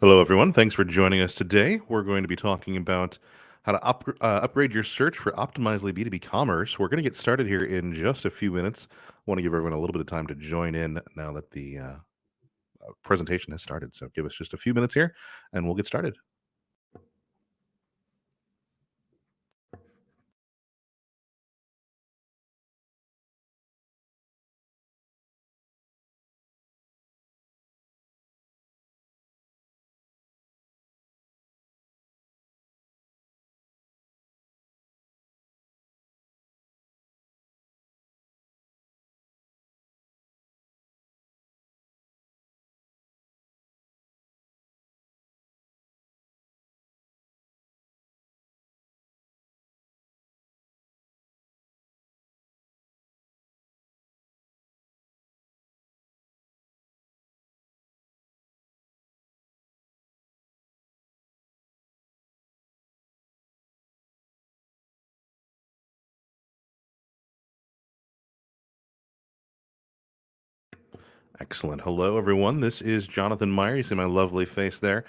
Hello, everyone. Thanks for joining us today. We're going to be talking about how to upgrade your search for Optimizely B2B Commerce. We're going to get started here in just a few minutes. I want to give everyone a little bit of time to join in now that the presentation has started. So give us just a few minutes here and we'll get started. Excellent. Hello, everyone. This is Jonathan Meyer. You see my lovely face there.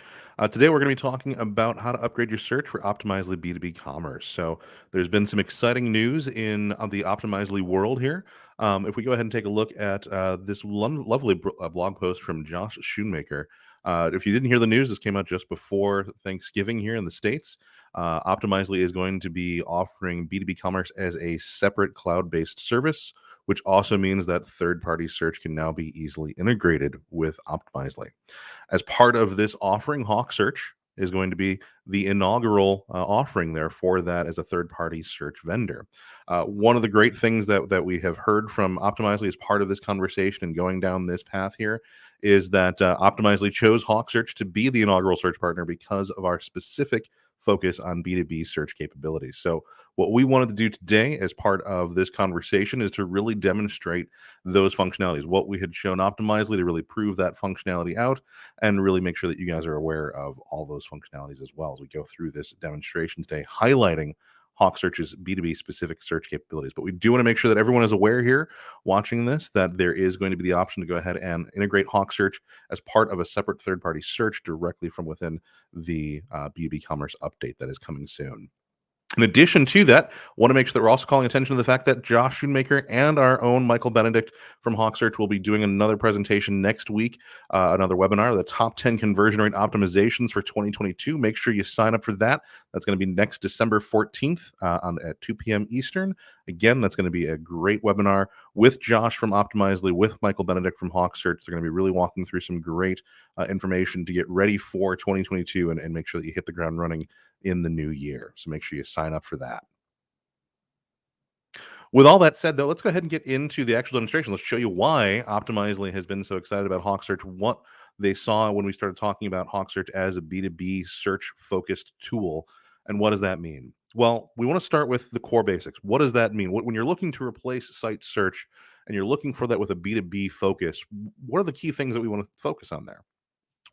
Today, we're going to be talking about how to upgrade your search for Optimizely B2B Commerce. So, there's been some exciting news in the Optimizely world here. If we go ahead and take a look at this lovely blog post from Josh Schoonmaker. If you didn't hear the news, this came out just before Thanksgiving here in the States. Optimizely is going to be offering B2B Commerce as a separate cloud based service, which also means that third-party search can now be easily integrated with Optimizely. As part of this offering, Hawksearch is going to be the inaugural offering there for that as a third-party search vendor. One of the great things that we have heard from Optimizely as part of this conversation and going down this path here is that Optimizely chose Hawksearch to be the inaugural search partner because of our specific focus on B2B search capabilities. So what we wanted to do today as part of this conversation is to really demonstrate those functionalities, what we had shown Optimizely to really prove that functionality out and really make sure that you guys are aware of all those functionalities as well as we go through this demonstration today, highlighting Hawksearch's B2B specific search capabilities. But we do want to make sure that everyone is aware here watching this that there is going to be the option to go ahead and integrate Hawksearch as part of a separate third party search directly from within the B2B commerce update that is coming soon. In addition to that, want to make sure that we're also calling attention to the fact that Josh Schoonmaker and our own Michael Benedict from Hawksearch will be doing another presentation next week, another webinar, the top 10 conversion rate optimizations for 2022. Make sure you sign up for that. That's going to be next December 14th at 2 p.m. Eastern. Again, that's going to be a great webinar with Josh from Optimizely, with Michael Benedict from Hawksearch. They're going to be really walking through some great information to get ready for 2022 and make sure that you hit the ground running in the new year. So make sure you sign up for that. With all that said, though, let's go ahead and get into the actual demonstration. Let's show you why Optimizely has been so excited about Hawksearch, what they saw when we started talking about Hawksearch as a B2B search focused tool. And what does that mean? Well, we want to start with the core basics. What does that mean? When you're looking to replace site search and you're looking for that with a B2B focus, what are the key things that we want to focus on there?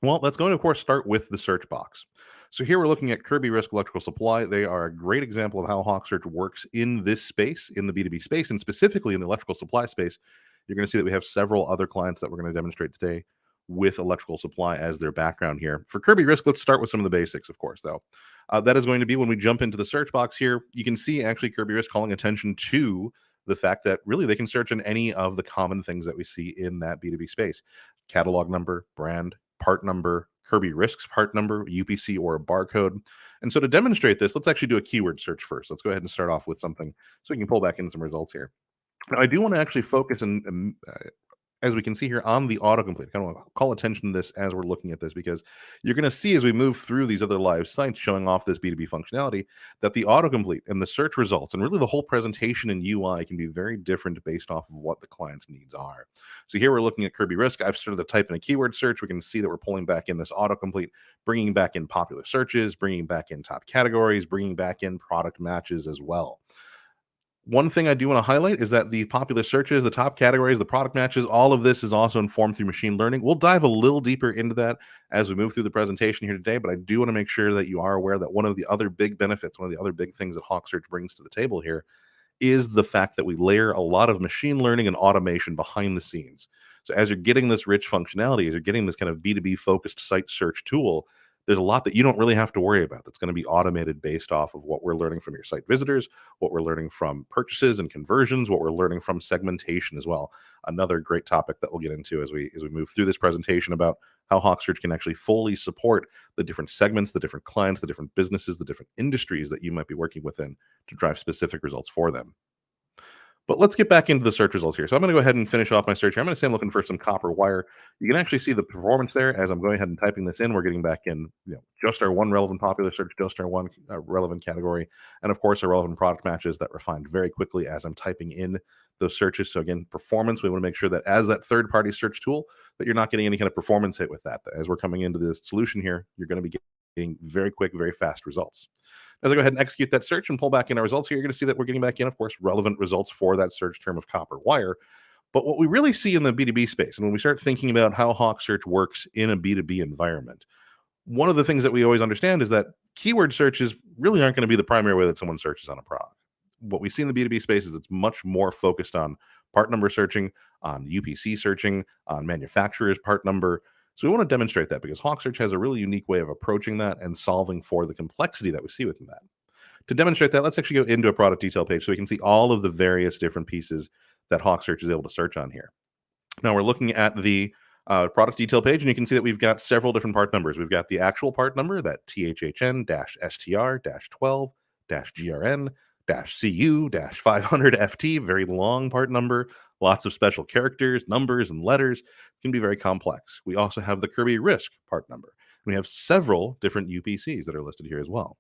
Well, that's going to, of course, start with the search box. So here we're looking at Kirby Risk Electrical Supply. They are a great example of how Hawksearch works in this space, in the B2B space, and specifically in the electrical supply space. You're going to see that we have several other clients that we're going to demonstrate today with electrical supply as their background here. For Kirby Risk, let's start with some of the basics, of course, though. That is going to be when we jump into the search box here. You can see actually Kirby Risk calling attention to the fact that really they can search in any of the common things that we see in that B2B space: catalog number, brand, part number, Kirby Risks part number, UPC, or a barcode. And so to demonstrate this, let's actually do a keyword search first. Let's go ahead and start off with something so we can pull back in some results here. Now, I do want to actually focus as we can see here on the autocomplete. I kind of want to call attention to this as we're looking at this because you're going to see as we move through these other live sites showing off this B2B functionality that the autocomplete and the search results and really the whole presentation and UI can be very different based off of what the client's needs are. So here we're looking at Kirby Risk. I've started to type in a keyword search. We can see that we're pulling back in this autocomplete, bringing back in popular searches, bringing back in top categories, bringing back in product matches as well. One thing I do want to highlight is that the popular searches, the top categories, the product matches, all of this is also informed through machine learning. We'll dive a little deeper into that as we move through the presentation here today, but I do want to make sure that you are aware that one of the other big benefits, one of the other big things that Hawksearch brings to the table here is the fact that we layer a lot of machine learning and automation behind the scenes. So as you're getting this rich functionality, as you're getting this kind of B2B focused site search tool, there's a lot that you don't really have to worry about that's going to be automated based off of what we're learning from your site visitors, what we're learning from purchases and conversions, what we're learning from segmentation as well. Another great topic that we'll get into as we move through this presentation about how Hawksearch can actually fully support the different segments, the different clients, the different businesses, the different industries that you might be working within to drive specific results for them. But let's get back into the search results here. So I'm going to go ahead and finish off my search here. I'm going to say I'm looking for some copper wire. You can actually see the performance there as I'm going ahead and typing this in. We're getting back in, just our one relevant popular search, just our one relevant category, and of course our relevant product matches that refined very quickly as I'm typing in those searches. So again, performance. We want to make sure that as that third-party search tool, that you're not getting any kind of performance hit with that. As we're coming into this solution here, you're going to be getting very quick, very fast results. As I go ahead and execute that search and pull back in our results here, you're going to see that we're getting back in, of course, relevant results for that search term of copper wire. But what we really see in the B2B space, and when we start thinking about how Hawksearch works in a B2B environment, one of the things that we always understand is that keyword searches really aren't going to be the primary way that someone searches on a product. What we see in the B2B space is it's much more focused on part number searching, on UPC searching, on manufacturer's part number. So we want to demonstrate that because Hawksearch has a really unique way of approaching that and solving for the complexity that we see within that. To demonstrate that, let's actually go into a product detail page so we can see all of the various different pieces that Hawksearch is able to search on here. Now we're looking at the product detail page, and you can see that we've got several different part numbers. We've got the actual part number, that THHN-STR-12-GRN-CU-500FT, very long part number, lots of special characters, numbers, and letters. It can be very complex. We also have the Kirby Risk part number. We have several different UPCs that are listed here as well.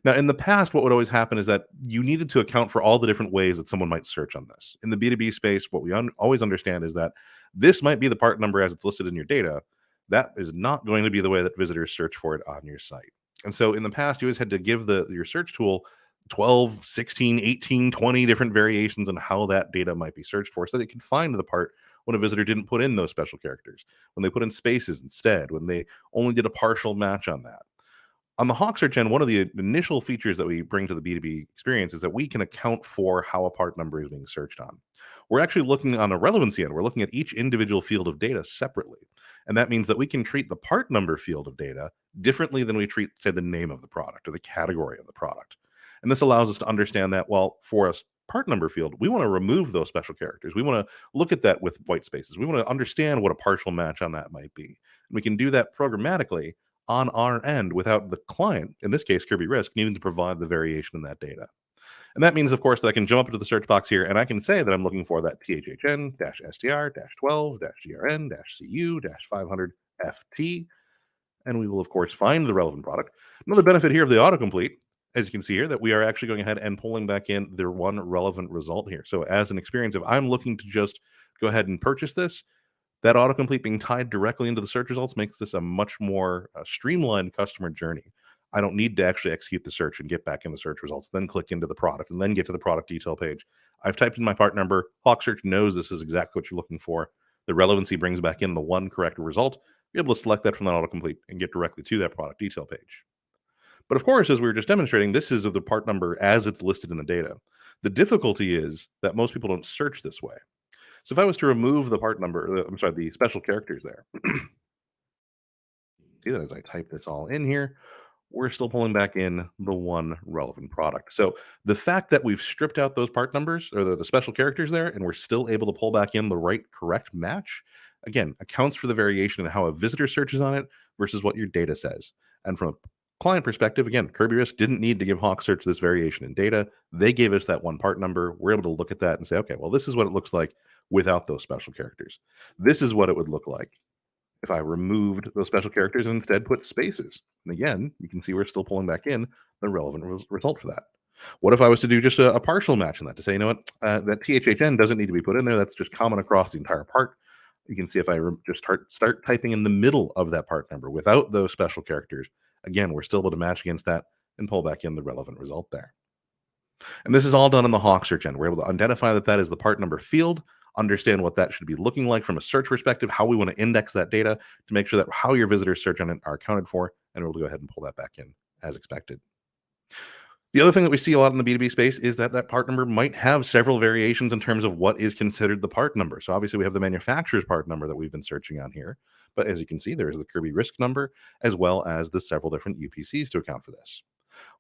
Now, in the past, what would always happen is that you needed to account for all the different ways that someone might search on this. In the B2B space, what we always understand is that this might be the part number as it's listed in your data. That is not going to be the way that visitors search for it on your site. And so in the past, you always had to give your search tool 12, 16, 18, 20 different variations on how that data might be searched for so that it could find the part when a visitor didn't put in those special characters, when they put in spaces instead, when they only did a partial match on that. On the Hawksearch end, one of the initial features that we bring to the B2B experience is that we can account for how a part number is being searched on. We're actually looking on a relevancy end. We're looking at each individual field of data separately. And that means that we can treat the part number field of data differently than we treat, say, the name of the product or the category of the product. And this allows us to understand that, well, for a part number field, we want to remove those special characters. We want to look at that with white spaces. We want to understand what a partial match on that might be. And we can do that programmatically on our end without the client, in this case, Kirby Risk, needing to provide the variation in that data. And that means, of course, that I can jump up into the search box here and I can say that I'm looking for that THHN-STR-12-GRN-CU-500FT. And we will, of course, find the relevant product. Another benefit here of the autocomplete, as you can see here, that we are actually going ahead and pulling back in the one relevant result here. So as an experience, if I'm looking to just go ahead and purchase this, that autocomplete being tied directly into the search results makes this a much more streamlined customer journey. I don't need to actually execute the search and get back in the search results, then click into the product and then get to the product detail page. I've typed in my part number. Hawksearch knows this is exactly what you're looking for. The relevancy brings back in the one correct result. You're able to select that from that autocomplete and get directly to that product detail page. But of course, as we were just demonstrating, this is of the part number as it's listed in the data. The difficulty is that most people don't search this way. So if I was to remove the part number, the special characters there, see that as I type this all in here, we're still pulling back in the one relevant product. So the fact that we've stripped out those part numbers or the special characters there, and we're still able to pull back in the right correct match, again, accounts for the variation in how a visitor searches on it versus what your data says. And from a client perspective, again, Kirby Risk didn't need to give Hawksearch this variation in data. They gave us that one part number. We're able to look at that and say, okay, well, this is what it looks like without those special characters. This is what it would look like if I removed those special characters and instead put spaces. And again, you can see we're still pulling back in the relevant result for that. What if I was to do just a partial match in that to say, you know what, that THHN doesn't need to be put in there. That's just common across the entire part. You can see if I just start typing in the middle of that part number without those special characters, again, we're still able to match against that and pull back in the relevant result there. And this is all done in the Hawksearch end. We're able to identify that that is the part number field, understand what that should be looking like from a search perspective, how we want to index that data to make sure that how your visitors search on it are accounted for, and we're able to go ahead and pull that back in as expected. The other thing that we see a lot in the B2B space is that that part number might have several variations in terms of what is considered the part number. So obviously we have the manufacturer's part number that we've been searching on here, but as you can see, there is the Kirby risk number as well as the several different UPCs to account for this.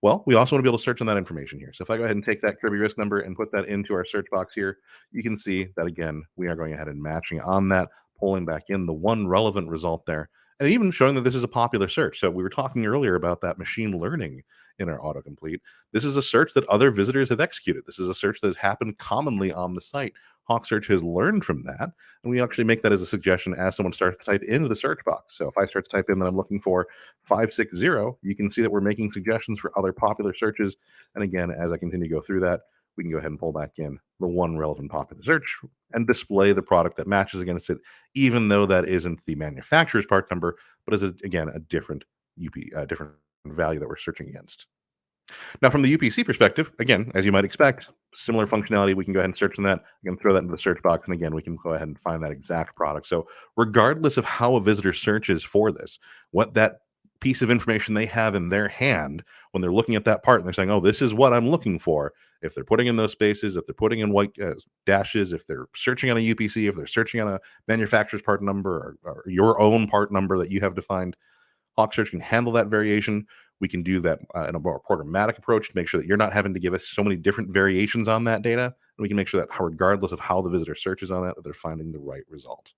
Well, we also want to be able to search on that information here. So if I go ahead and take that Kirby risk number and put that into our search box here, you can see that again, we are going ahead and matching on that, pulling back in the one relevant result there, and even showing that this is a popular search. So we were talking earlier about that machine learning in our autocomplete. This is a search that other visitors have executed. This is a search that has happened commonly on the site. Hawksearch has learned from that, and we actually make that as a suggestion as someone starts to type into the search box. So if I start to type in that I'm looking for 560, you can see that we're making suggestions for other popular searches. And again, as I continue to go through that, we can go ahead and pull back in the one relevant popular search and display the product that matches against it, even though that isn't the manufacturer's part number, but is again a different different value that we're searching against. Now, from the UPC perspective, again, as you might expect, similar functionality. We can go ahead and search on that. We can throw that into the search box, and again, we can go ahead and find that exact product. So, regardless of how a visitor searches for this, what that piece of information they have in their hand when they're looking at that part and they're saying, "Oh, this is what I'm looking for." If they're putting in those spaces, if they're putting in white dashes, if they're searching on a UPC, if they're searching on a manufacturer's part number or your own part number that you have defined, Hawksearch can handle that variation. We can do that in a more programmatic approach to make sure that you're not having to give us so many different variations on that data. And we can make sure that regardless of how the visitor searches on that, that they're finding the right result.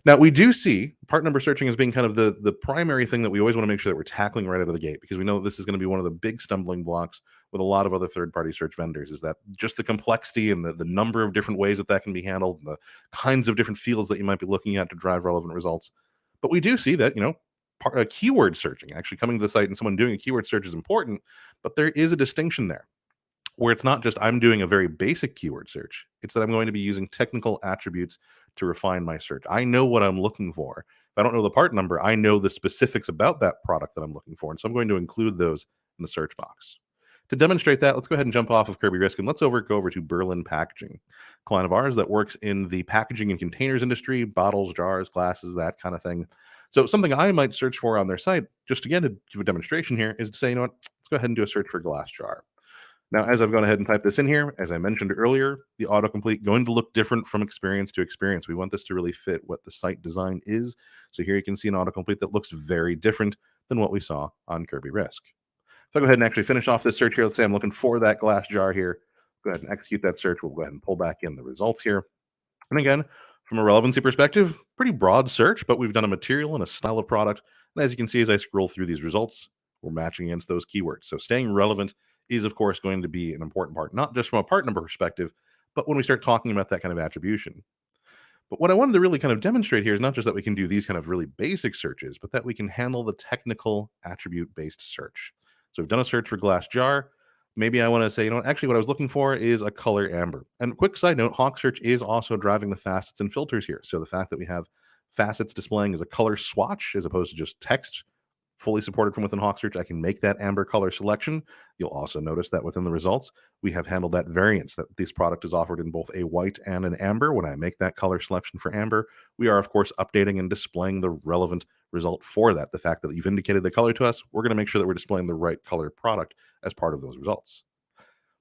Now, we do see part number searching as being kind of the primary thing that we always want to make sure that we're tackling right out of the gate, because we know that this is going to be one of the big stumbling blocks with a lot of other third-party search vendors, is that just the complexity and the number of different ways that that can be handled, and the kinds of different fields that you might be looking at to drive relevant results. But we do see that, keyword searching, actually coming to the site and someone doing a keyword search is important, but there is a distinction there where it's not just I'm doing a very basic keyword search. It's that I'm going to be using technical attributes to refine my search. I know what I'm looking for. If I don't know the part number, I know the specifics about that product that I'm looking for. And so I'm going to include those in the search box. To demonstrate that, let's go ahead and jump off of Kirby Risk and let's go over to Berlin Packaging, a client of ours that works in the packaging and containers industry, bottles, jars, glasses, that kind of thing. So something I might search for on their site, just again to give a demonstration here, is to say, let's go ahead and do a search for glass jar. Now, as I've gone ahead and typed this in here, as I mentioned earlier, the autocomplete going to look different from experience to experience. We want this to really fit what the site design is. So here you can see an autocomplete that looks very different than what we saw on Kirby Risk. So I'll go ahead and actually finish off this search here. Let's say I'm looking for that glass jar here. Go ahead and execute that search. We'll go ahead and pull back in the results here. And again, from a relevancy perspective, pretty broad search, but we've done a material and a style of product. And as you can see, as I scroll through these results, we're matching against those keywords. So staying relevant is, of course, going to be an important part, not just from a part number perspective, but when we start talking about that kind of attribution. But what I wanted to really kind of demonstrate here is not just that we can do these kind of really basic searches, but that we can handle the technical attribute based search. So we've done a search for glass jar. Maybe I want to say, actually, what I was looking for is a color amber. And quick side note, Hawksearch is also driving the facets and filters here. So the fact that we have facets displaying as a color swatch as opposed to just text, fully supported from within Hawksearch, I can make that amber color selection. You'll also notice that within the results, we have handled that variance that this product is offered in both a white and an amber. When I make that color selection for amber, we are, of course, updating and displaying the relevant result for that. The fact that you've indicated the color to us, we're going to make sure that we're displaying the right color product as part of those results.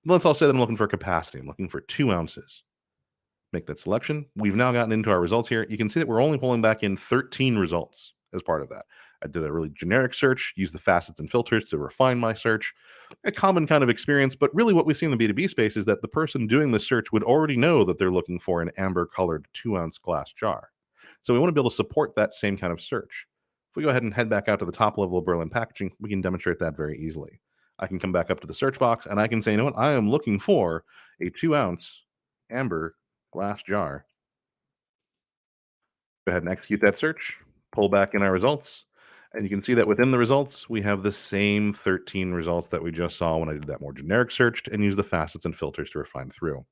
Let's all say that I'm looking for capacity. I'm looking for 2 ounces. Make that selection. We've now gotten into our results here. You can see that we're only pulling back in 13 results as part of that. I did a really generic search, used the facets and filters to refine my search. A common kind of experience, but really what we see in the B2B space is that the person doing the search would already know that they're looking for an amber colored 2-ounce glass jar. So we want to be able to support that same kind of search. If we go ahead and head back out to the top level of Berlin Packaging, we can demonstrate that very easily. I can come back up to the search box and I can say, I am looking for a 2-ounce amber glass jar. Go ahead and execute that search, pull back in our results, and you can see that within the results, we have the same 13 results that we just saw when I did that more generic search and use the facets and filters to refine through.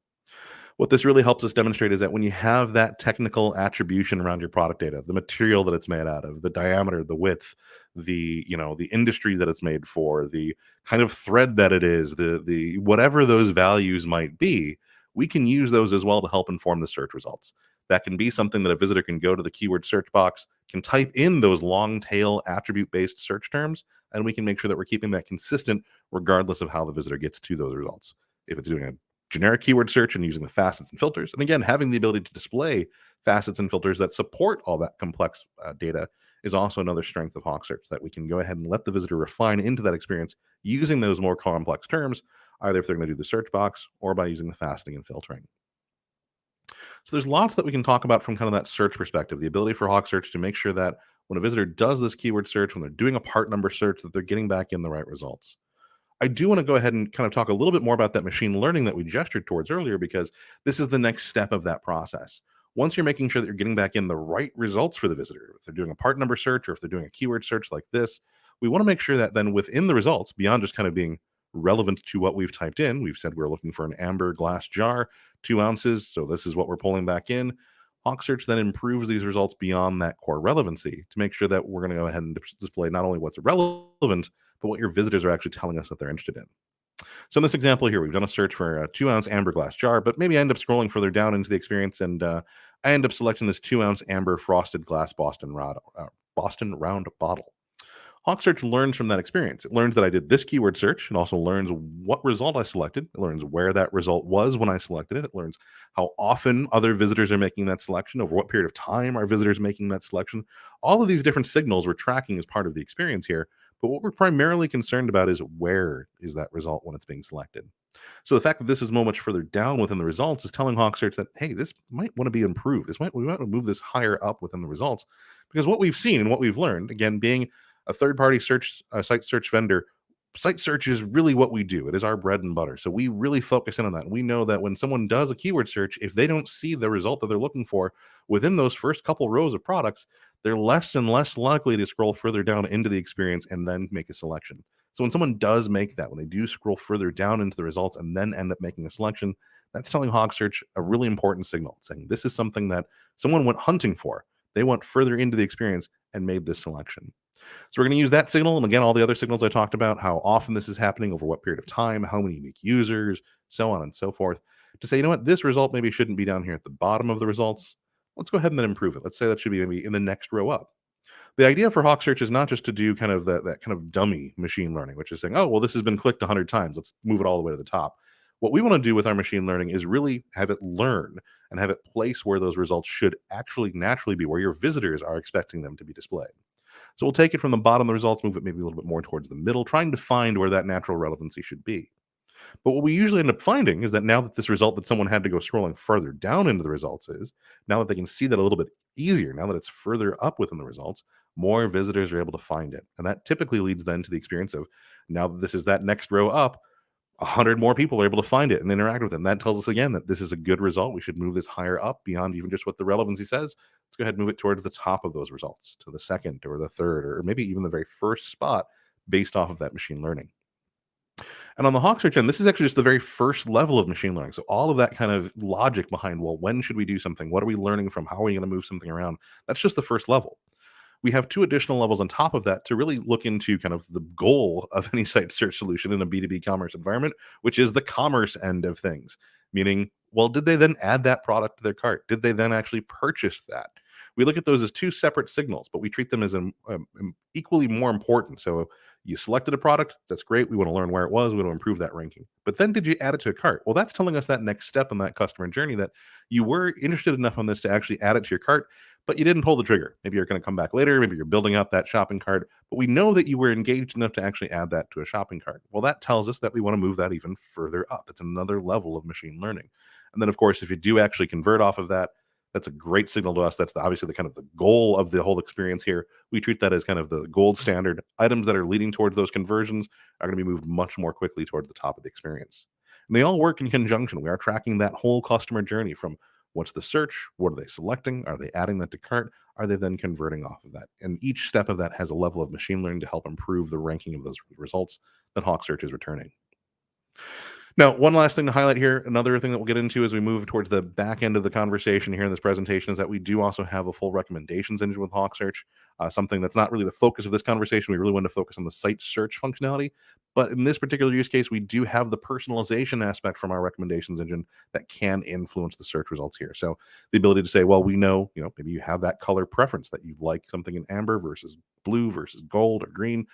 What this really helps us demonstrate is that when you have that technical attribution around your product data, the material that it's made out of, the diameter, the width, the industry that it's made for, the kind of thread that it is, the whatever those values might be, we can use those as well to help inform the search results. That can be something that a visitor can go to the keyword search box, can type in those long tail attribute based search terms, and we can make sure that we're keeping that consistent regardless of how the visitor gets to those results. If it's doing a generic keyword search and using the facets and filters, and again, having the ability to display facets and filters that support all that complex data is also another strength of Hawksearch, that we can go ahead and let the visitor refine into that experience using those more complex terms, either if they're going to do the search box or by using the faceting and filtering. So there's lots that we can talk about from kind of that search perspective, the ability for Hawksearch to make sure that when a visitor does this keyword search, when they're doing a part number search, that they're getting back in the right results. I do want to go ahead and kind of talk a little bit more about that machine learning that we gestured towards earlier, because this is the next step of that process. Once you're making sure that you're getting back in the right results for the visitor, if they're doing a part number search or if they're doing a keyword search like this, we want to make sure that then within the results, beyond just kind of being relevant to what we've typed in, we've said we're looking for an amber glass jar, 2 ounces. So this is what we're pulling back in. Hawksearch then improves these results beyond that core relevancy to make sure that we're going to go ahead and display not only what's relevant, but what your visitors are actually telling us that they're interested in. So in this example here, we've done a search for a 2 ounce amber glass jar, but maybe I end up scrolling further down into the experience and I end up selecting this 2 ounce amber frosted glass Boston round bottle. Hawksearch learns from that experience. It learns that I did this keyword search. It also learns what result I selected. It learns where that result was when I selected it. It learns how often other visitors are making that selection, over what period of time are visitors making that selection. All of these different signals we're tracking as part of the experience here. But what we're primarily concerned about is where is that result when it's being selected. So the fact that this is much further down within the results is telling Hawksearch that, hey, this might want to be improved. We might want to move this higher up within the results, because what we've seen and what we've learned, again, being a third-party search site search vendor, site search is really what we do. It is our bread and butter. So we really focus in on that. We know that when someone does a keyword search, if they don't see the result that they're looking for within those first couple rows of products, they're less and less likely to scroll further down into the experience and then make a selection. So when someone does make that, when they do scroll further down into the results and then end up making a selection, that's telling Hawksearch a really important signal, saying this is something that someone went hunting for. They went further into the experience and made this selection. So we're going to use that signal, and again, all the other signals I talked about, how often this is happening, over what period of time, how many unique users, so on and so forth, to say, you know what, this result maybe shouldn't be down here at the bottom of the results. Let's go ahead and then improve it. Let's say that should be maybe in the next row up. The idea for Hawksearch is not just to do kind of that kind of dummy machine learning, which is saying, oh, well, this has been clicked 100 times. Let's move it all the way to the top. What we want to do with our machine learning is really have it learn and have it place where those results should actually naturally be, where your visitors are expecting them to be displayed. So we'll take it from the bottom of the results, move it maybe a little bit more towards the middle, trying to find where that natural relevancy should be. But what we usually end up finding is that now that this result that someone had to go scrolling further down into the results is, now that they can see that a little bit easier, now that it's further up within the results, more visitors are able to find it. And that typically leads then to the experience of, now that this is that next row up, 100 more people are able to find it and interact with it. And that tells us again that this is a good result. We should move this higher up beyond even just what the relevancy says. Let's go ahead and move it towards the top of those results, to the second or the third, or maybe even the very first spot based off of that machine learning. And on the Hawksearch end, this is actually just the very first level of machine learning. So all of that kind of logic behind, well, when should we do something? What are we learning from? How are we going to move something around? That's just the first level. We have 2 additional levels on top of that to really look into kind of the goal of any site search solution in a B2B commerce environment, which is the commerce end of things. Meaning, well, did they then add that product to their cart? Did they then actually purchase that? We look at those as 2 separate signals, but we treat them as equally more important. So you selected a product, that's great. We want to learn where it was. We want to improve that ranking. But then did you add it to a cart? Well, that's telling us that next step in that customer journey, that you were interested enough on this to actually add it to your cart, but you didn't pull the trigger. Maybe you're going to come back later. Maybe you're building up that shopping cart, but we know that you were engaged enough to actually add that to a shopping cart. Well, that tells us that we want to move that even further up. It's another level of machine learning. And then, of course, if you do actually convert off of that, that's a great signal to us. That's obviously the kind of the goal of the whole experience here. We treat that as kind of the gold standard. Items that are leading towards those conversions are going to be moved much more quickly towards the top of the experience. And they all work in conjunction. We are tracking that whole customer journey from what's the search, what are they selecting, are they adding that to cart, are they then converting off of that? And each step of that has a level of machine learning to help improve the ranking of those results that Hawksearch is returning. Now, one last thing to highlight here, another thing that we'll get into as we move towards the back end of the conversation here in this presentation is that we do also have a full recommendations engine with Hawksearch, something that's not really the focus of this conversation. We really want to focus on the site search functionality. But in this particular use case, we do have the personalization aspect from our recommendations engine that can influence the search results here. So the ability to say, well, we know, maybe you have that color preference that you like something in amber versus blue versus gold or green,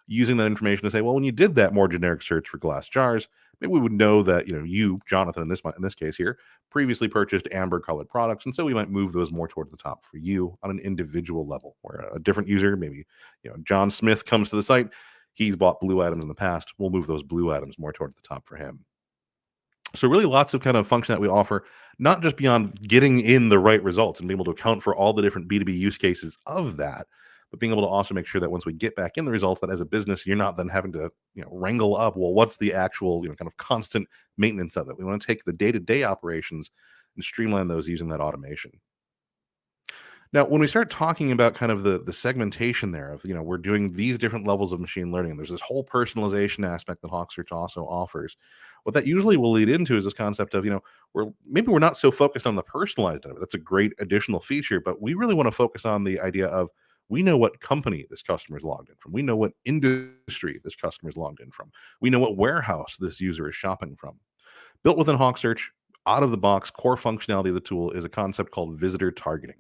using that information to say, well, when you did that more generic search for glass jars, maybe we would know that you, Jonathan, in this case here, previously purchased amber colored products, and so we might move those more towards the top for you on an individual level. Where a different user, maybe John Smith, comes to the site, he's bought blue items in the past, we'll move those blue items more towards the top for him. So really lots of kind of function that we offer, not just beyond getting in the right results and being able to account for all the different B2B use cases of that, but being able to also make sure that once we get back in the results, that as a business, you're not then having to, wrangle up, well, what's the actual, kind of constant maintenance of it? We want to take the day-to-day operations and streamline those using that automation. Now, when we start talking about kind of the segmentation there of, we're doing these different levels of machine learning, and there's this whole personalization aspect that Hawksearch also offers. What that usually will lead into is this concept of, we're not so focused on the personalized of it. That's a great additional feature, but we really want to focus on the idea of we know what company this customer is logged in from. We know what industry this customer is logged in from. We know what warehouse this user is shopping from. Built within Hawksearch, out of the box, core functionality of the tool is a concept called visitor targeting.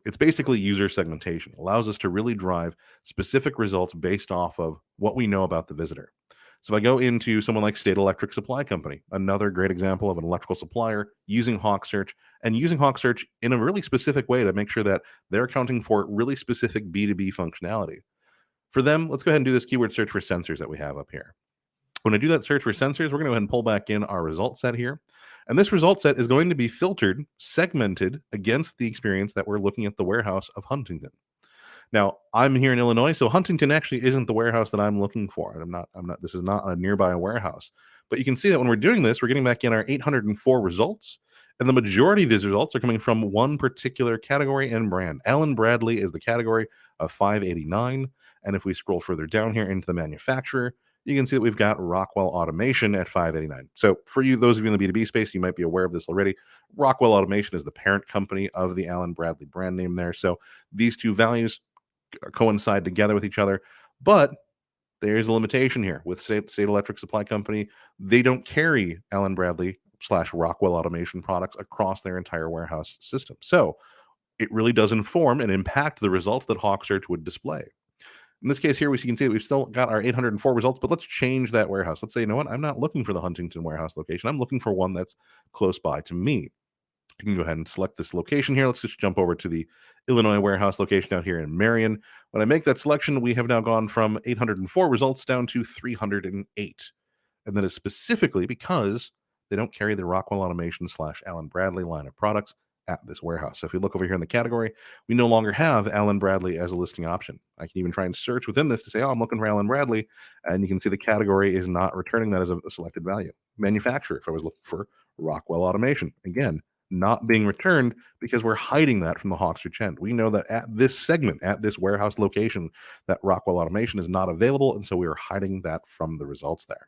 It's basically user segmentation. It allows us to really drive specific results based off of what we know about the visitor. So if I go into someone like State Electric Supply Company, another great example of an electrical supplier using Hawksearch and using Hawksearch in a really specific way to make sure that they're accounting for really specific B2B functionality. For them, let's go ahead and do this keyword search for sensors that we have up here. When I do that search for sensors, we're going to go ahead and pull back in our result set here. And this result set is going to be filtered, segmented against the experience that we're looking at the warehouse of Huntington. Now, I'm here in Illinois, so Huntington actually isn't the warehouse that I'm looking for. And this is not a nearby warehouse. But you can see that when we're doing this, we're getting back in our 804 results. And the majority of these results are coming from one particular category and brand. Allen Bradley is the category of 589. And if we scroll further down here into the manufacturer, you can see that we've got Rockwell Automation at 589. So for you, those of you in the B2B space, you might be aware of this already. Rockwell Automation is the parent company of the Allen Bradley brand name there. So these two values coincide together with each other. But there's a limitation here with State Electric Supply Company. They don't carry Allen Bradley / Rockwell Automation products across their entire warehouse system. So it really does inform and impact the results that Hawksearch would display. In this case here, we can see that we've still got our 804 results, but let's change that warehouse. Let's say, you know what? I'm not looking for the Huntington warehouse location. I'm looking for one that's close by to me. You can go ahead and select this location here. Let's just jump over to the Illinois warehouse location out here in Marion. When I make that selection, we have now gone from 804 results down to 308. And that is specifically because they don't carry the Rockwell Automation / Allen Bradley line of products at this warehouse. So if we look over here in the category, we no longer have Allen Bradley as a listing option. I can even try and search within this to say, oh, I'm looking for Allen Bradley. And you can see the category is not returning that as a selected value. Manufacturer, if I was looking for Rockwell Automation, again, not being returned because we're hiding that from the Hawksearch end. We know that at this segment, at this warehouse location, that Rockwell Automation is not available. And so we are hiding that from the results there.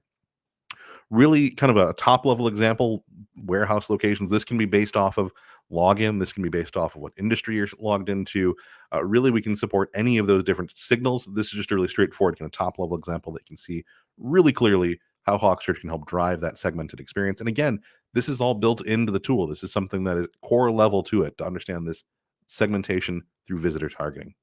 Really kind of a top level example, warehouse locations. This can be based off of login. This can be based off of what industry you're logged into. Really, we can support any of those different signals. This is just a really straightforward kind of top level example that you can see really clearly how Hawksearch can help drive that segmented experience. And again, this is all built into the tool. This is something that is core level to it to understand this segmentation through visitor targeting.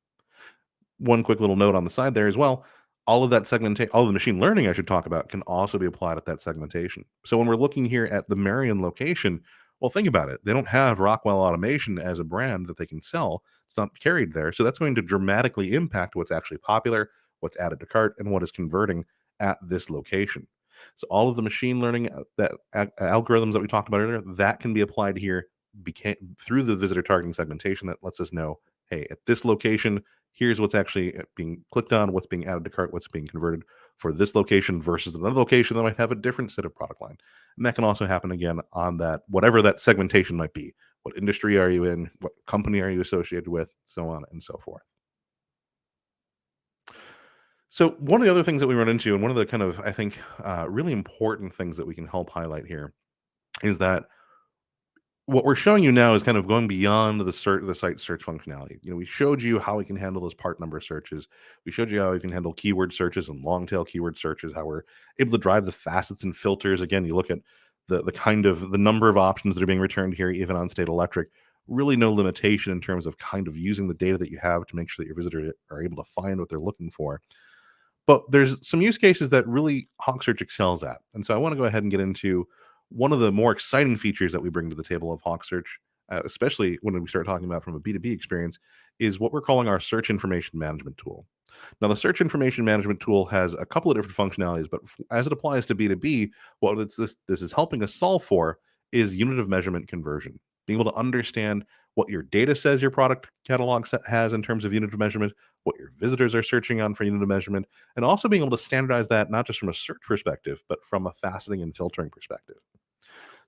One quick little note on the side there as well. All of that segmentation, all of the machine learning I should talk about can also be applied at that segmentation. So when we're looking here at the Marion location, well, think about it. They don't have Rockwell Automation as a brand that they can sell. It's not carried there. So that's going to dramatically impact what's actually popular, what's added to cart, and what is converting at this location. So all of the machine learning algorithms that we talked about earlier, that can be applied here through the visitor targeting segmentation that lets us know, hey, at this location, here's what's actually being clicked on, what's being added to cart, what's being converted for this location versus another location that might have a different set of product line. And that can also happen again on that, whatever that segmentation might be. What industry are you in? What company are you associated with? So on and so forth. So one of the other things that we run into, and one of the kind of, I think, really important things that we can help highlight here is that what we're showing you now is kind of going beyond the site search functionality. We showed you how we can handle those part number searches. We showed you how we can handle keyword searches and long tail keyword searches, how we're able to drive the facets and filters. Again, you look at the kind of the number of options that are being returned here, even on State Electric. Really no limitation in terms of kind of using the data that you have to make sure that your visitors are able to find what they're looking for. But there's some use cases that really Hawksearch excels at. And so I want to go ahead and get into one of the more exciting features that we bring to the table of Hawksearch, especially when we start talking about from a B2B experience, is what we're calling our search information management tool. Now, the search information management tool has a couple of different functionalities, but as it applies to B2B, what this is helping us solve for is unit of measurement conversion. Being able to understand what your data says your product catalog has in terms of unit of measurement, what your visitors are searching on for unit of measurement, and also being able to standardize that not just from a search perspective, but from a faceting and filtering perspective.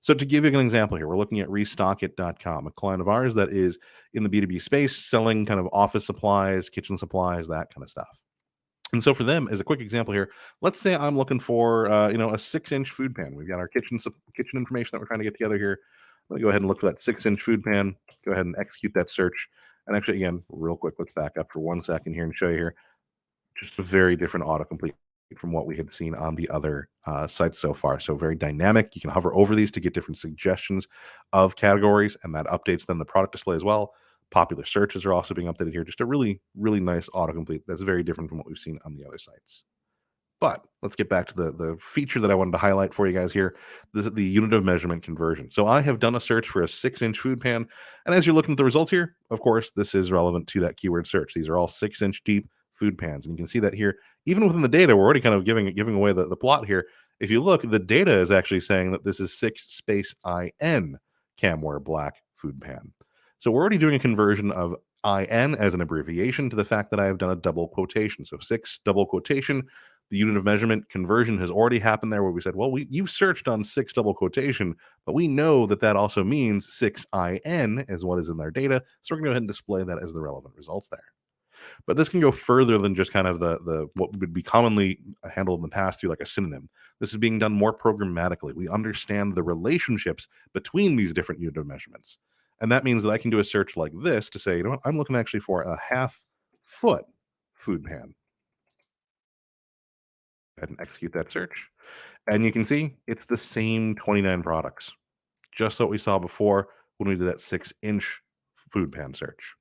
So to give you an example here, we're looking at restockit.com, a client of ours that is in the B2B space selling kind of office supplies, kitchen supplies, that kind of stuff. And so for them, as a quick example here, let's say I'm looking for a 6-inch food pan. We've got our kitchen information that we're trying to get together here. Let me go ahead and look for that 6-inch food pan. Go ahead and execute that search. And actually, again, real quick, let's back up for 1 second here and show you here just a very different autocomplete from what we had seen on the other sites so far. So very dynamic. You can hover over these to get different suggestions of categories, and that updates then the product display as well. Popular searches are also being updated here. Just a really, really nice autocomplete that's very different from what we've seen on the other sites. But let's get back to the feature that I wanted to highlight for you guys here. This is the unit of measurement conversion. So I have done a search for a 6-inch food pan. And as you're looking at the results here, of course, this is relevant to that keyword search. These are all 6-inch deep food pans. And you can see that here, even within the data, we're already kind of giving away the plot here. If you look, the data is actually saying that this is 6 space IN camware black food pan. So we're already doing a conversion of IN as an abbreviation to the fact that I have done a double quotation. So 6 double quotation, the unit of measurement conversion has already happened there where we said, well, you've searched on 6 double quotation, but we know that that also means 6IN is what is in their data. So we're going to go ahead and display that as the relevant results there. But this can go further than just kind of the what would be commonly handled in the past through like a synonym. This is being done more programmatically. We understand the relationships between these different unit of measurements. And that means that I can do a search like this to say, you know what, I'm looking actually for a half foot food pan. Go ahead and execute that search. And you can see it's the same 29 products, just what we saw before when we did that 6-inch food pan search.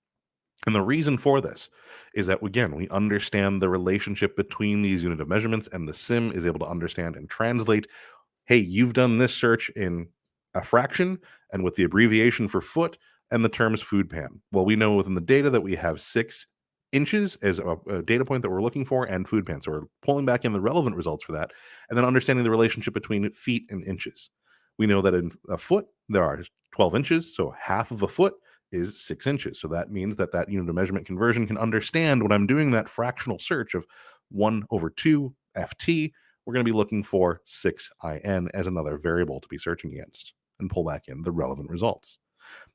And the reason for this is that, again, we understand the relationship between these unit of measurements, and the sim is able to understand and translate, hey, you've done this search in a fraction and with the abbreviation for foot and the terms food pan. Well, we know within the data that we have 6 inches as a data point that we're looking for and food pan. So we're pulling back in the relevant results for that and then understanding the relationship between feet and inches. We know that in a foot, there are 12 inches. So half of a foot is 6 inches. So that means that that unit of measurement conversion can understand when I'm doing that fractional search of 1/2 FT, we're going to be looking for 6IN as another variable to be searching against and pull back in the relevant results.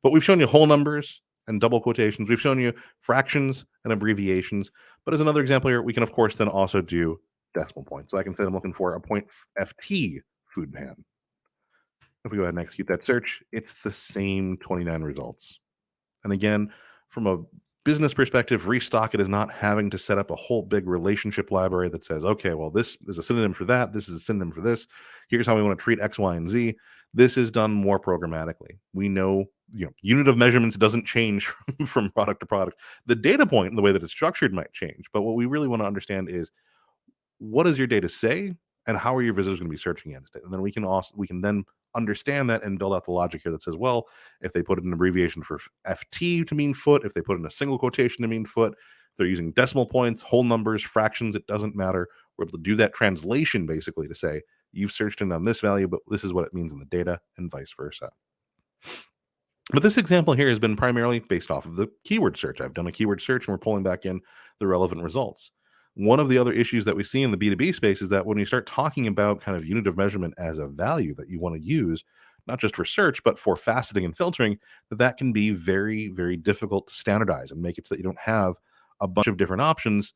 But we've shown you whole numbers and double quotations. We've shown you fractions and abbreviations. But as another example here, we can, of course, then also do decimal points. So I can say I'm looking for a point FT food pan. If we go ahead and execute that search, it's the same 29 results. And again, from a business perspective, Restock It is not having to set up a whole big relationship library that says, okay, well, this is a synonym for that. This is a synonym for this. Here's how we want to treat X, Y, and Z. This is done more programmatically. We know, unit of measurements doesn't change from product to product. The data point and the way that it's structured might change. But what we really want to understand is what does your data say and how are your visitors going to be searching against it? And then we can then understand that and build out the logic here that says, well, if they put an abbreviation for FT to mean foot, if they put in a single quotation to mean foot, if they're using decimal points, whole numbers, fractions, it doesn't matter. We're able to do that translation basically to say you've searched in on this value, but this is what it means in the data and vice versa. But this example here has been primarily based off of the keyword search. I've done a keyword search and we're pulling back in the relevant results. One of the other issues that we see in the B2B space is that when you start talking about kind of unit of measurement as a value that you want to use, not just for search, but for faceting and filtering, that can be very, very difficult to standardize and make it so that you don't have a bunch of different options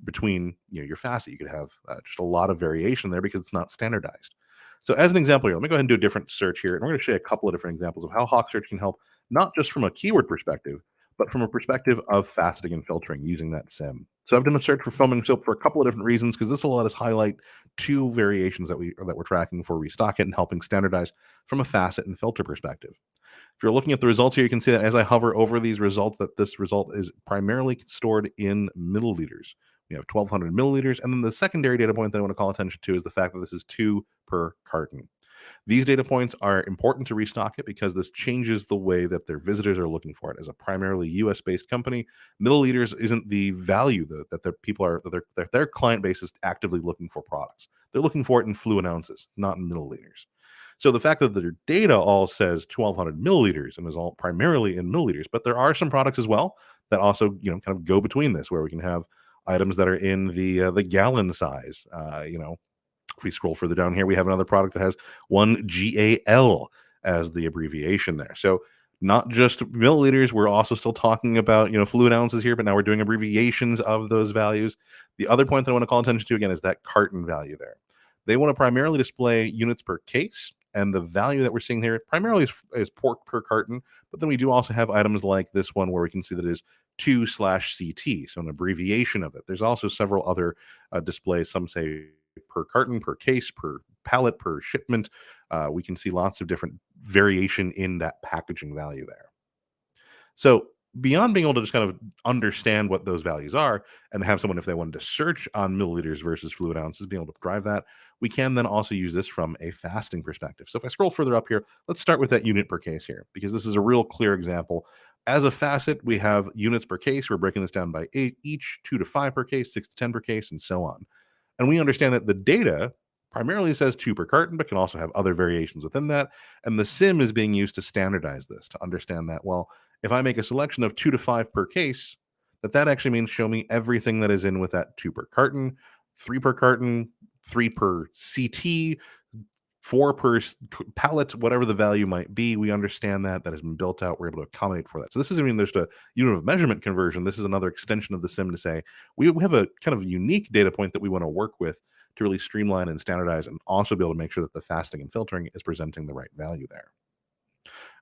between your facet. You could have just a lot of variation there because it's not standardized. So as an example here, let me go ahead and do a different search here, and we're going to show you a couple of different examples of how Hawksearch can help, not just from a keyword perspective, but from a perspective of faceting and filtering using that sim. So I've done a search for foam and soap for a couple of different reasons, because this will let us highlight two variations that we're tracking for restock it and helping standardize from a facet and filter perspective. If you're looking at the results here, you can see that as I hover over these results, that this result is primarily stored in milliliters. We have 1,200 milliliters, and then the secondary data point that I want to call attention to is the fact that this is 2 per carton. These data points are important to restock it because this changes the way that their visitors are looking for it. As a primarily US based company, milliliters isn't the value that their people are, that their client base is actively looking for products. They're looking for it in fluid ounces, not in milliliters. So the fact that their data all says 1,200 milliliters and is all primarily in milliliters, but there are some products as well that also kind of go between this, where we can have items that are in the gallon size. If we scroll further down here, we have another product that has 1 GAL as the abbreviation there. So not just milliliters, we're also still talking about fluid ounces here, but now we're doing abbreviations of those values. The other point that I want to call attention to again is that carton value there. They want to primarily display units per case, and the value that we're seeing here primarily is pork per carton. But then we do also have items like this one where we can see that it is 2/CT, so an abbreviation of it. There's also several other displays. Some say per carton, per case, per pallet, per shipment. We can see lots of different variation in that packaging value there. So beyond being able to just kind of understand what those values are and have someone, if they wanted to search on milliliters versus fluid ounces, being able to drive that, we can then also use this from a fasting perspective. So if I scroll further up here, let's start with that unit per case here, because this is a real clear example. As a facet, we have units per case. We're breaking this down by 8 each, 2 to 5 per case, 6 to 10 per case, and so on. And we understand that the data primarily says 2 per carton, but can also have other variations within that. And the sim is being used to standardize this, to understand that, well, if I make a selection of 2 to 5 per case, that actually means show me everything that is in with that 2 per carton, 3 per carton, 3 per CT, 4 per pallet, whatever the value might be. We understand that has been built out. We're able to accommodate for that. So this isn't even just a unit of measurement conversion. This is another extension of the sim to say we have a kind of unique data point that we want to work with to really streamline and standardize, and also be able to make sure that the fasting and filtering is presenting the right value there.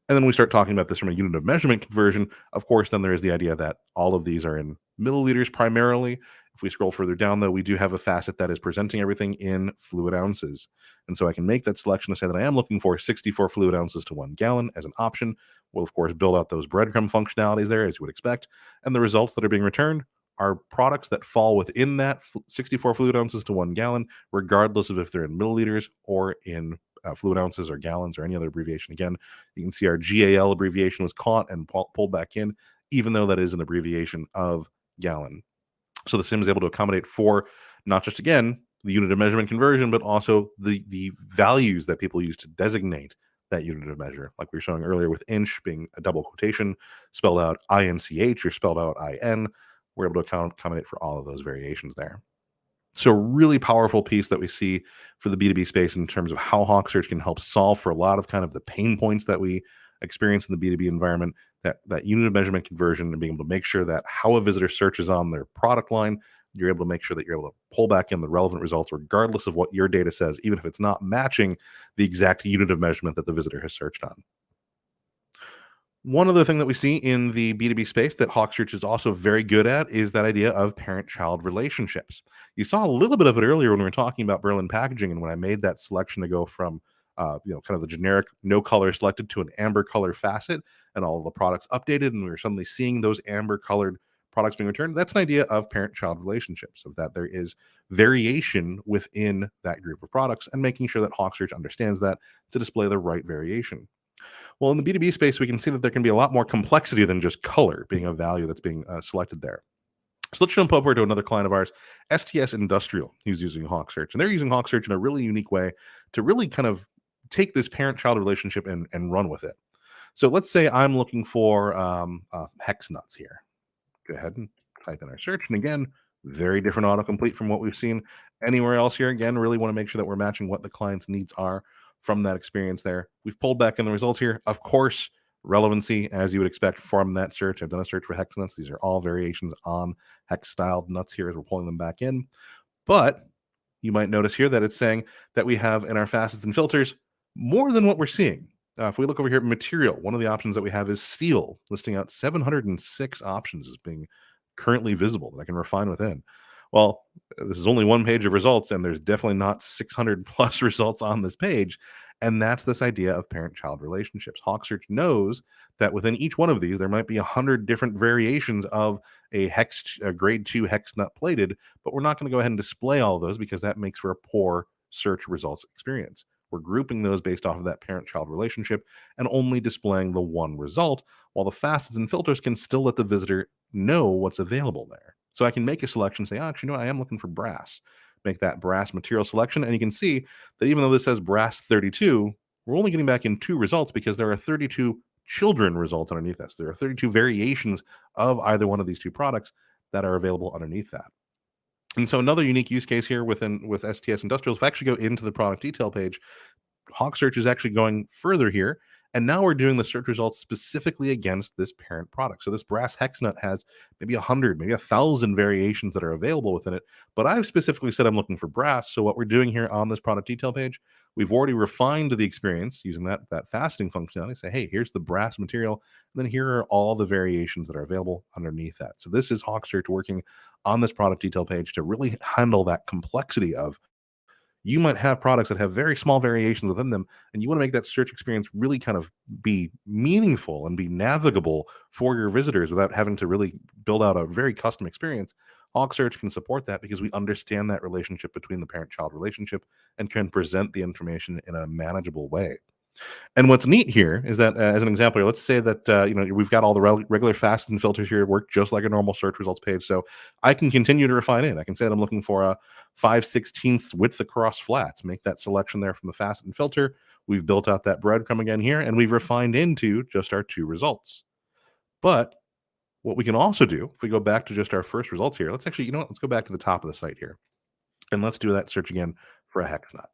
And then we start talking about this from a unit of measurement conversion. Of course, then there is the idea that all of these are in milliliters primarily. If we scroll further down, though, we do have a facet that is presenting everything in fluid ounces. And so I can make that selection to say that I am looking for 64 fluid ounces to 1 gallon as an option. We'll, of course, build out those breadcrumb functionalities there, as you would expect. And the results that are being returned are products that fall within that 64 fluid ounces to 1 gallon, regardless of if they're in milliliters or in fluid ounces or gallons or any other abbreviation. Again, you can see our GAL abbreviation was caught and pulled back in, even though that is an abbreviation of gallon. So the sim is able to accommodate for not just, again, the unit of measurement conversion, but also the values that people use to designate that unit of measure. Like we were showing earlier with inch being a double quotation, spelled out INCH or spelled out IN. We're able to accommodate for all of those variations there. So really powerful piece that we see for the B2B space in terms of how Hawksearch can help solve for a lot of kind of the pain points that we experience in the B2B environment, that unit of measurement conversion, and being able to make sure that how a visitor searches on their product line, you're able to make sure that you're able to pull back in the relevant results regardless of what your data says, even if it's not matching the exact unit of measurement that the visitor has searched on. One other thing that we see in the B2B space that Hawksearch is also very good at is that idea of parent-child relationships. You saw a little bit of it earlier when we were talking about Berlin packaging, and when I made that selection to go from kind of the generic no color selected to an amber color facet, and all of the products updated, and we were suddenly seeing those amber colored products being returned. That's an idea of parent-child relationships, of that there is variation within that group of products, and making sure that Hawksearch understands that to display the right variation. Well, in the B2B space, we can see that there can be a lot more complexity than just color being a value that's being selected there. So let's jump over to another client of ours, STS Industrial, who's using Hawksearch. And they're using Hawksearch in a really unique way to really kind of take this parent-child relationship and run with it. So let's say I'm looking for hex nuts here. Go ahead and type in our search. And again, very different autocomplete from what we've seen anywhere else here. Again, really want to make sure that we're matching what the client's needs are from that experience there. We've pulled back in the results here. Of course, Relevancy, as you would expect from that search. I've done a search for hex nuts. These are all variations on hex styled nuts here as we're pulling them back in. But you might notice here that it's saying that we have in our facets and filters more than what we're seeing. If we look over here at material, one of the options that we have is steel, listing out 706 options as being currently visible that I can refine within. Well, this is only one page of results, and there's definitely not 600 plus results on this page. And that's this idea of parent child relationships. Hawksearch knows that within each one of these, there might be 100 different variations of a grade 2 hex nut plated, but we're not going to go ahead and display all of those because that makes for a poor search results experience. We're grouping those based off of that parent child relationship and only displaying the one result, while the facets and filters can still let the visitor know what's available there. So I can make a selection, say, oh, actually, you know what? I am looking for brass. Make that brass material selection. And you can see that even though this says brass 32, we're only getting back in 2 results because there are 32 children results underneath us. There are 32 variations of either one of these two products that are available underneath that. And so another unique use case here with STS Industrials, if I actually go into the product detail page, Hawksearch is actually going further here. And now we're doing the search results specifically against this parent product. So this brass hex nut has maybe 100, maybe 1,000 variations that are available within it. But I've specifically said I'm looking for brass. So what we're doing here on this product detail page, we've already refined the experience using that faceting functionality. Say, hey, here's the brass material. And then here are all the variations that are available underneath that. So this is Hawksearch working on this product detail page to really handle that complexity of you might have products that have very small variations within them, and you want to make that search experience really kind of be meaningful and be navigable for your visitors without having to really build out a very custom experience. Hawksearch can support that because we understand that relationship between the parent-child relationship and can present the information in a manageable way. And what's neat here is that, as an example, here, let's say that we've got all the regular fast and filters here work just like a normal search results page. So I can continue to refine it. I can say that I'm looking for a 5/16 width across flats. Make that selection there from the fast and filter. We've built out that breadcrumb again here, and we've refined into just our 2 results. But what we can also do, if we go back to just our first results here, let's actually, let's go back to the top of the site here, and let's do that search again for a hex nut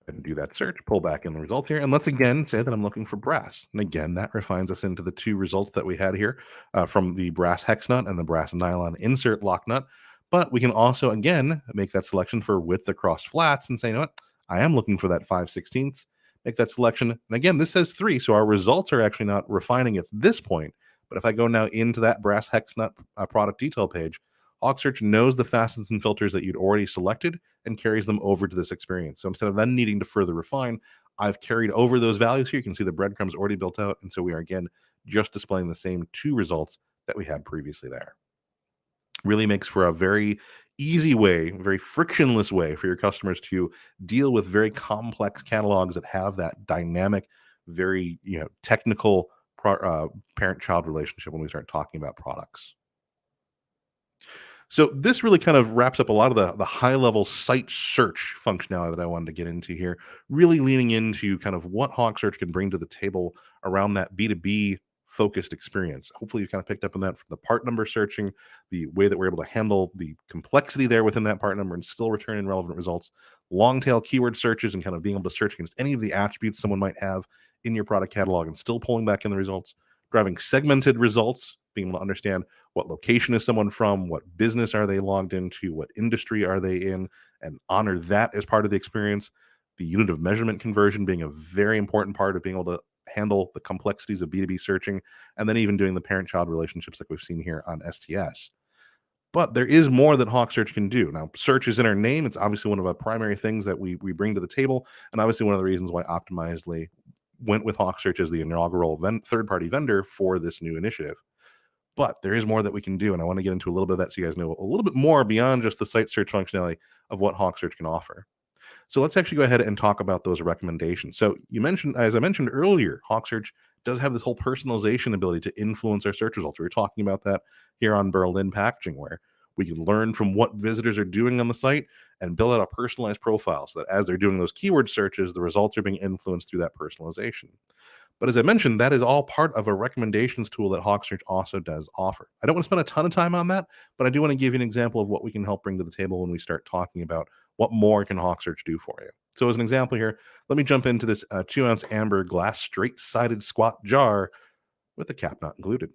and do that search, pull back in the result here, and let's again say that I'm looking for brass. And again, that refines us into the 2 results that we had here from the brass hex nut and the brass nylon insert lock nut. But we can also, again, make that selection for width across flats and say, you know what, I am looking for that 5/16. Make that selection. And again, this says 3, so our results are actually not refining at this point. But if I go now into that brass hex nut product detail page, Hawksearch knows the facets and filters that you'd already selected and carries them over to this experience. So instead of then needing to further refine, I've carried over those values here. You can see the breadcrumbs already built out. And so we are, again, just displaying the same 2 results that we had previously there. Really makes for a very easy way, very frictionless way for your customers to deal with very complex catalogs that have that dynamic, very technical parent-child relationship when we start talking about products. So this really kind of wraps up a lot of the high level site search functionality that I wanted to get into here, really leaning into kind of what Hawksearch can bring to the table around that B2B focused experience. Hopefully you kind of picked up on that from the part number searching, the way that we're able to handle the complexity there within that part number and still return in relevant results, long tail keyword searches and kind of being able to search against any of the attributes someone might have in your product catalog and still pulling back in the results, driving segmented results, being able to understand what location is someone from, what business are they logged into, what industry are they in, and honor that as part of the experience. The unit of measurement conversion being a very important part of being able to handle the complexities of B2B searching, and then even doing the parent-child relationships like we've seen here on STS. But there is more that Hawksearch can do. Now, search is in our name. It's obviously one of the primary things that we bring to the table, and obviously one of the reasons why Optimizely went with Hawksearch as the inaugural third-party vendor for this new initiative. But there is more that we can do, and I want to get into a little bit of that so you guys know a little bit more beyond just the site search functionality of what Hawksearch can offer. So let's actually go ahead and talk about those recommendations. So you mentioned, as I mentioned earlier, Hawksearch does have this whole personalization ability to influence our search results. We were talking about that here on Berlin Packaging, where we can learn from what visitors are doing on the site and build out a personalized profile so that as they're doing those keyword searches, the results are being influenced through that personalization. But as I mentioned, that is all part of a recommendations tool that Hawksearch also does offer. I don't want to spend a ton of time on that, but I do want to give you an example of what we can help bring to the table when we start talking about what more can Hawksearch do for you. So as an example here, let me jump into this 2-ounce amber glass straight-sided squat jar with the cap not included.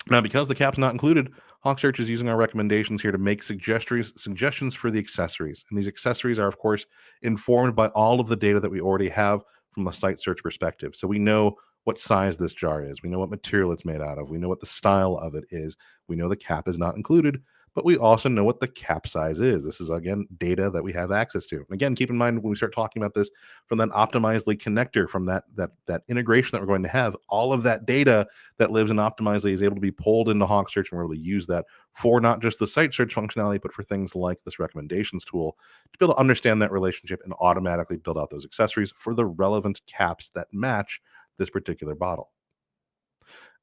Now, because the cap's not included, Hawksearch is using our recommendations here to make suggestions for the accessories. And these accessories are, of course, informed by all of the data that we already have from the site search perspective. So we know what size this jar is. We know what material it's made out of. We know what the style of it is. We know the cap is not included, but we also know what the cap size is. This is, again, data that we have access to. And again, keep in mind when we start talking about this from that Optimizely connector, from that integration that we're going to have, all of that data that lives in Optimizely is able to be pulled into Hawksearch, and we're able to use that for not just the site search functionality, but for things like this recommendations tool to be able to understand that relationship and automatically build out those accessories for the relevant caps that match this particular bottle.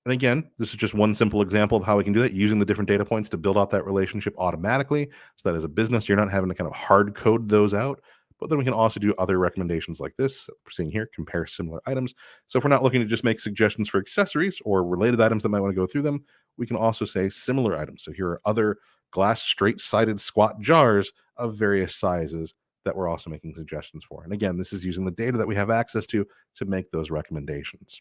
And again, this is just one simple example of how we can do that using the different data points to build out that relationship automatically. So that as a business, you're not having to kind of hard code those out. But then we can also do other recommendations like this. We're seeing here, compare similar items. So if we're not looking to just make suggestions for accessories or related items that might want to go through them, we can also say similar items. So here are other glass straight-sided squat jars of various sizes that we're also making suggestions for. And again, this is using the data that we have access to make those recommendations.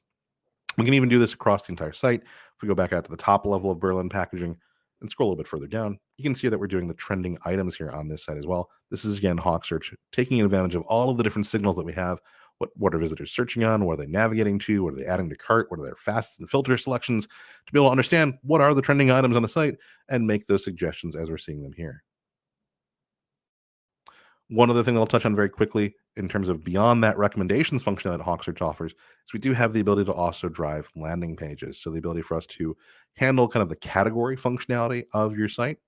We can even do this across the entire site. If we go back out to the top level of Berlin packaging and scroll a little bit further down, you can see that we're doing the trending items here on this site as well. This is, again, Hawksearch taking advantage of all of the different signals that we have. What are visitors searching on? What are they navigating to? What are they adding to cart? What are their fast and filter selections? To be able to understand what are the trending items on the site and make those suggestions as we're seeing them here. One other thing that I'll touch on very quickly in terms of beyond that recommendations function that Hawksearch offers is we do have the ability to also drive landing pages. So the ability for us to handle kind of the category functionality of your site.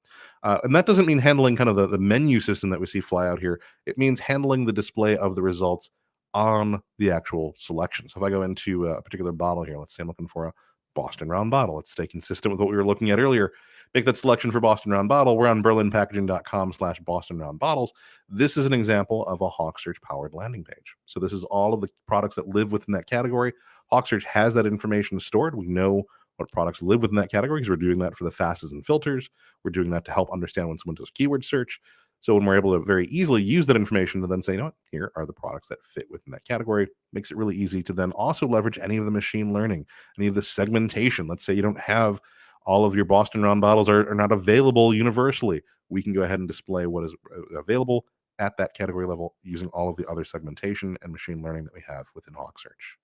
And that doesn't mean handling kind of the menu system that we see fly out here. It means handling the display of the results on the actual selection. So if I go into a particular bottle here, let's say I'm looking for a Boston round bottle. Let's stay consistent with what we were looking at earlier. Make that selection for Boston round bottle. We're on berlinpackaging.com/Boston round bottles. This is an example of a Hawksearch powered landing page. So this is all of the products that live within that category. Hawksearch has that information stored. We know what products live within that category because we're doing that for the fastest and filters. We're doing that to help understand when someone does keyword search. So when we're able to very easily use that information to then say, you know what, here are the products that fit within that category, makes it really easy to then also leverage any of the machine learning, any of the segmentation. Let's say you don't have all of your Boston round bottles are not available universally. We can go ahead and display what is available at that category level using all of the other segmentation and machine learning that we have within Hawksearch.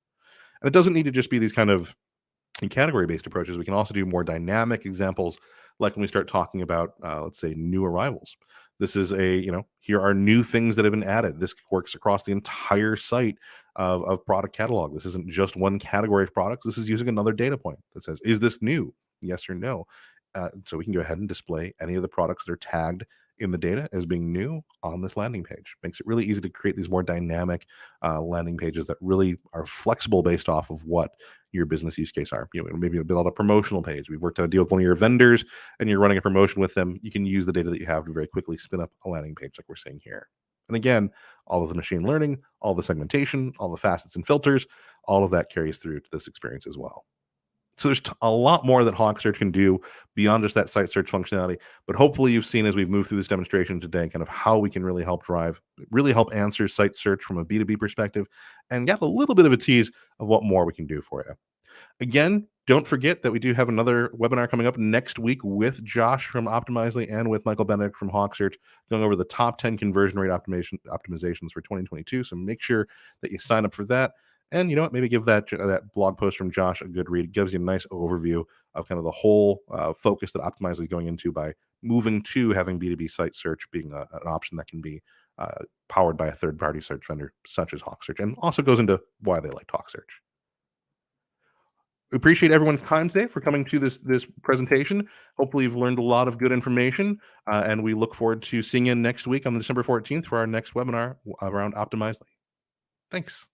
And it doesn't need to just be these kind of category-based approaches. We can also do more dynamic examples, like when we start talking about, let's say, new arrivals. This is here are new things that have been added. This works across the entire site of product catalog. This isn't just one category of products. This is using another data point that says, is this new? Yes or no? So we can go ahead and display any of the products that are tagged in the data as being new on this landing page. Makes it really easy to create these more dynamic landing pages that really are flexible based off of what your business use case are. Maybe build a promotional page. We've worked out a deal with one of your vendors and you're running a promotion with them. You can use the data that you have to very quickly spin up a landing page like we're seeing here. And again, all of the machine learning, all the segmentation, all the facets and filters, all of that carries through to this experience as well. So there's a lot more that Hawksearch can do beyond just that site search functionality. But hopefully you've seen as we've moved through this demonstration today, kind of how we can really help answer site search from a B2B perspective, and get a little bit of a tease of what more we can do for you. Again, don't forget that we do have another webinar coming up next week with Josh from Optimizely and with Michael Benedict from Hawksearch, going over the top 10 conversion rate optimizations for 2022. So make sure that you sign up for that. And you know what? Maybe give that blog post from Josh a good read. It gives you a nice overview of kind of the whole focus that Optimizely is going into by moving to having B2B site search being an option that can be powered by a third-party search vendor such as Hawksearch, and also goes into why they like Hawksearch. We appreciate everyone's time today for coming to this presentation. Hopefully, you've learned a lot of good information, and we look forward to seeing you next week on December 14th for our next webinar around Optimizely. Thanks.